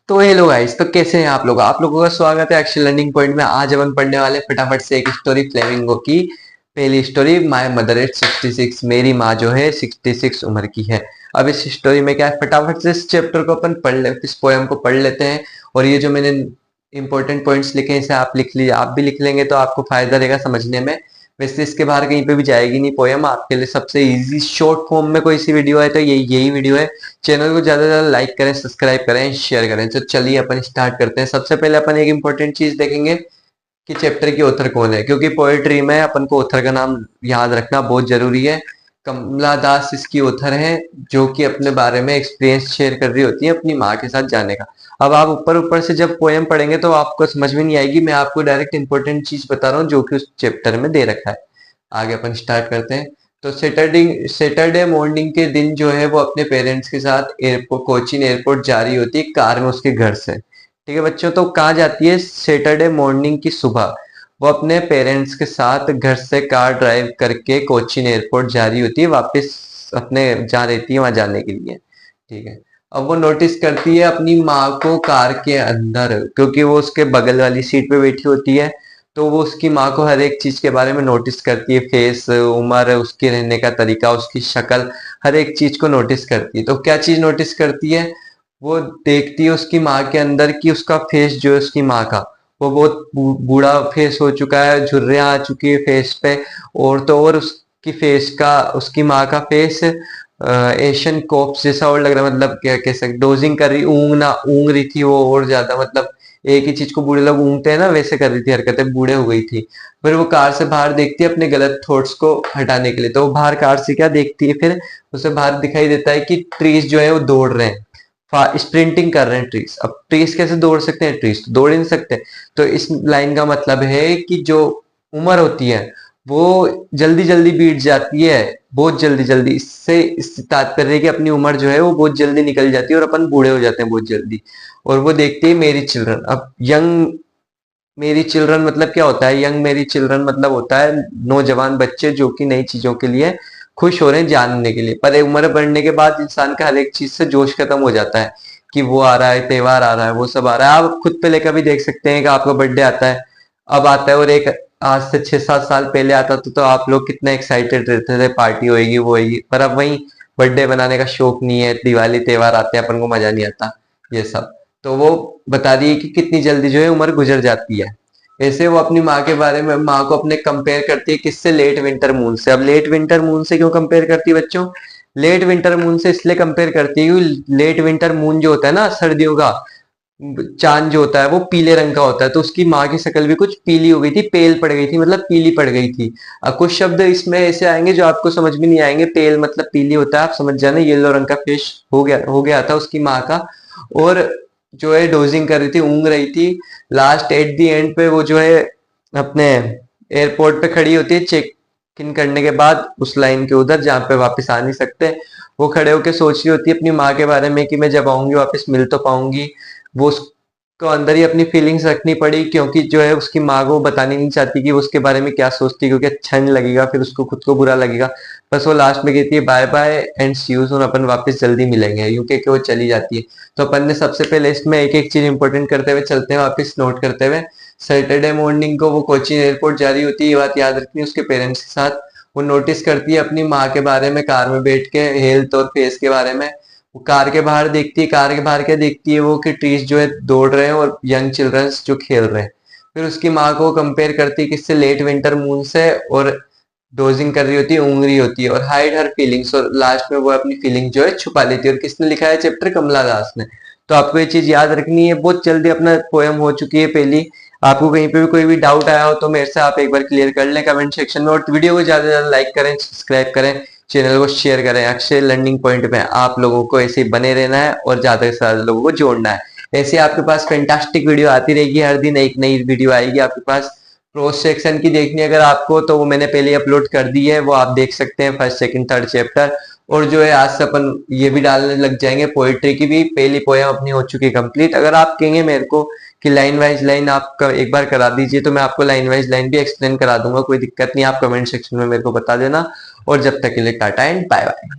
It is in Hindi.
तो हेलो गाइस, तो कैसे हैं आप लोगों का स्वागत है एक्शन लर्निंग पॉइंट में। आज अपन पढ़ने वाले फटाफट से एक स्टोरी फ्लेमिंगो की। पहली स्टोरी, माय मदर एज 66। मेरी माँ जो है 66 उम्र की है। अब इस स्टोरी में क्या है, फटाफट से इस चैप्टर को अपन पढ़ ले, इस पोयम को पढ़ लेते हैं। और ये जो मैंने इंपॉर्टेंट पॉइंट्स लिखे हैं इसे आप लिख लीजिए, आप भी लिख लेंगे तो आपको फायदा रहेगा समझने में। वैसे इसके बाहर कहीं पे भी जाएगी नहीं पोयम, आपके लिए सबसे इजी शॉर्ट फॉर्म में कोई सी वीडियो है तो यही वीडियो है। चैनल को ज्यादा से ज्यादा लाइक करें, सब्सक्राइब करें, शेयर करें। तो चलिए अपन स्टार्ट करते हैं। सबसे पहले अपन एक इंपॉर्टेंट चीज देखेंगे कि चैप्टर की ऑथर कौन है, क्योंकि पोएट्री में अपन को ऑथर का नाम याद रखना बहुत जरूरी है। कमला दास इसकी ऑथर है, जो कि अपने बारे में एक्सपीरियंस शेयर कर रही होती है अपनी माँ के साथ जाने का। अब आप ऊपर ऊपर से जब पोएम पढ़ेंगे तो आपको समझ में नहीं आएगी, मैं आपको डायरेक्ट इंपॉर्टेंट चीज बता रहा हूँ जो कि उस चैप्टर में दे रखा है। आगे अपन स्टार्ट करते हैं। तो सैटरडे सैटरडे मॉर्निंग के दिन जो है वो अपने पेरेंट्स के साथ एयरपोर्ट, कोचीन एयरपोर्ट जा रही होती है कार में उसके घर से। ठीक है बच्चों, तो कहाँ जाती है? सैटरडे मॉर्निंग की सुबह वो अपने पेरेंट्स के साथ घर से कार ड्राइव करके कोचीन एयरपोर्ट जा रही होती है, वापस अपने जहाँ रहती है वहां जाने के लिए। ठीक है। अब वो नोटिस करती है अपनी माँ को कार के अंदर, क्योंकि वो उसके बगल वाली सीट पे बैठी होती है। तो वो उसकी माँ को हर एक चीज के बारे में नोटिस करती है, फेस, उम्र, उसके रहने का तरीका, उसकी शक्ल, हर एक चीज को नोटिस करती है। तो क्या चीज नोटिस करती है? वो देखती है उसकी माँ के अंदर कि उसका फेस जो है उसकी माँ का, वो बहुत बूढ़ा फेस हो चुका है, झुर्रियां आ चुकी है फेस पे। और तो और उसकी फेस का, उसकी माँ का फेस एशियन कोप्स जैसा और लग रहा है। मतलब क्या कह सकते, डोजिंग कर रही, ऊँग रही थी वो और ज्यादा, मतलब एक ही चीज को बूढ़े लोग ऊँगते हैं ना, वैसे कर रही थी हरकतें, बूढ़े हो गई थी। फिर वो कार से बाहर देखती है अपने गलत थॉट्स को हटाने के लिए। तो वो बाहर कार से क्या देखती है, फिर उसे बाहर दिखाई देता है कि ट्रीज जो है वो दौड़ रहे हैं, स्प्रिंटिंग कर रहे हैं ट्रीज। अब ट्रीज कैसे दौड़ सकते हैं? ट्रीज तो दौड़ ही नहीं सकते। तो इस लाइन का मतलब है कि जो उम्र होती है वो जल्दी जल्दी बीत जाती है, बहुत जल्दी जल्दी। इससे इस तात्पर्य है कि अपनी उम्र जो है वो बहुत जल्दी निकल जाती है और अपन बूढ़े हो जाते हैं बहुत जल्दी। और वो देखते हैं मेरी चिल्ड्रन। अब यंग मेरी चिल्ड्रन मतलब क्या होता है? यंग मेरी चिल्ड्रन मतलब होता है नौजवान बच्चे जो कि नई चीजों के लिए खुश हो रहे हैं जानने के लिए। पर एक उम्र बढ़ने के बाद इंसान का हर एक चीज से जोश खत्म हो जाता है कि वो आ रहा है, त्योहार आ रहा है, वो सब आ रहा है। आप खुद पे लेकर भी देख सकते हैं कि आपका बर्थडे आता है, अब आता है, और एक आज से 6-7 साल पहले आता था तो आप लोग कितने एक्साइटेड रहते थे, पार्टी होएगी वो होएगी। पर अब वही बर्थडे बनाने का शौक नहीं है, दिवाली त्योहार आते हैं अपन को मजा नहीं आता ये सब। तो वो बता रही है कि कितनी जल्दी जो है उम्र गुजर जाती है। ऐसे वो अपनी माँ के बारे में, माँ को अपने कंपेयर करती है किससे? लेट विंटर मून से। अब लेट विंटर मून से क्यों कंपेयर करती है बच्चों? लेट विंटर मून से इसलिए कंपेयर करती है क्योंकि लेट विंटर मून जो होता है ना, सर्दियों का चांद जो होता है वो पीले रंग का होता है। तो उसकी माँ की शक्ल भी कुछ पीली हो गई थी, पेल पड़ गई थी, मतलब पीली पड़ गई थी। कुछ शब्द इसमें ऐसे आएंगे जो आपको समझ में नहीं आएंगे। पेल मतलब पीली होता है, आप समझ जाना। येलो रंग का फेस हो गया था उसकी माँ का। और जो है डोजिंग कर रही थी, ऊँग रही थी। लास्ट एट दी एंड पे वो जो है अपने एयरपोर्ट पे खड़ी होती है चेक इन करने के बाद, उस लाइन के उधर जहाँ पे वापस आ नहीं सकते। वो खड़े होके सोच रही होती है अपनी माँ के बारे में कि मैं जब आऊंगी वापस मिल तो पाऊंगी। वो उसको अंदर ही अपनी फीलिंग्स रखनी पड़ी, क्योंकि जो है उसकी माँ को बतानी नहीं चाहती कि वो उसके बारे में क्या सोचती है, क्योंकि अच्छा नहीं लगेगा, फिर उसको खुद को बुरा लगेगा। बस वो लास्ट में कहती है bye bye and see you soon, अपन वापस जल्दी मिलेंगे, यूं कह के वो चली जाती है। तो अपन ने सबसे पहले इसमें एक एक चीज इंपॉर्टेंट करते हुए चलते हैं, वापस नोट करते हुए। सैटरडे मॉर्निंग को वो कोचीन एयरपोर्ट जा रही होती है, ये बात याद रखनी है, उसके पेरेंट्स के साथ। वो नोटिस करती है अपनी माँ के बारे में कार में बैठ के, हेल्थ और फेस के बारे में। वो कार के बाहर देखती है, कार के बाहर क्या देखती है वो, कि ट्रीज जो है दौड़ रहे हैं और यंग चिल्ड्रंस जो खेल रहे हैं। फिर उसकी माँ को कंपेयर करती है किससे? लेट विंटर मून से। और डोजिंग कर रही होती है, ऊँग रही होती है, और हाइड हर फीलिंग्स, और लास्ट में वो अपनी फीलिंग जो है छुपा लेती है। और किसने लिखा है चैप्टर? कमला दास ने। तो आपको ये चीज याद रखनी है। बहुत जल्दी अपना पोएम हो चुकी है पहली। आपको कहीं पे भी कोई भी डाउट आया हो तो मेरे से आप एक बार क्लियर कर लें कमेंट सेक्शन में। और वीडियो को ज्यादा से ज्यादा लाइक करें, सब्सक्राइब करें, चैनल को शेयर करें। अक्षय लर्निंग पॉइंट में आप लोगों को ऐसे ही बने रहना है और ज्यादा से ज्यादा लोगों को जोड़ना है। ऐसे आपके पास फैंटास्टिक वीडियो आती रहेगी, हर दिन एक नई वीडियो आएगी आपके पास। प्रोज सेक्शन की देखनी है अगर आपको, तो वो मैंने पहले अपलोड कर दी है, वो आप देख सकते हैं, फर्स्ट सेकंड थर्ड चैप्टर। और जो है आज से अपन ये भी डालने लग जाएंगे, पोएट्री की भी पहली पोएम अपनी हो चुकी है कंप्लीट। अगर आप कहेंगे मेरे को कि लाइन वाइज लाइन आप एक बार करा दीजिए, तो मैं आपको लाइन वाइज लाइन भी एक्सप्लेन करा दूंगा, कोई दिक्कत नहीं। आप कमेंट सेक्शन में मेरे को बता देना। और जब तक के लिए टाटा एंड बाय बाय।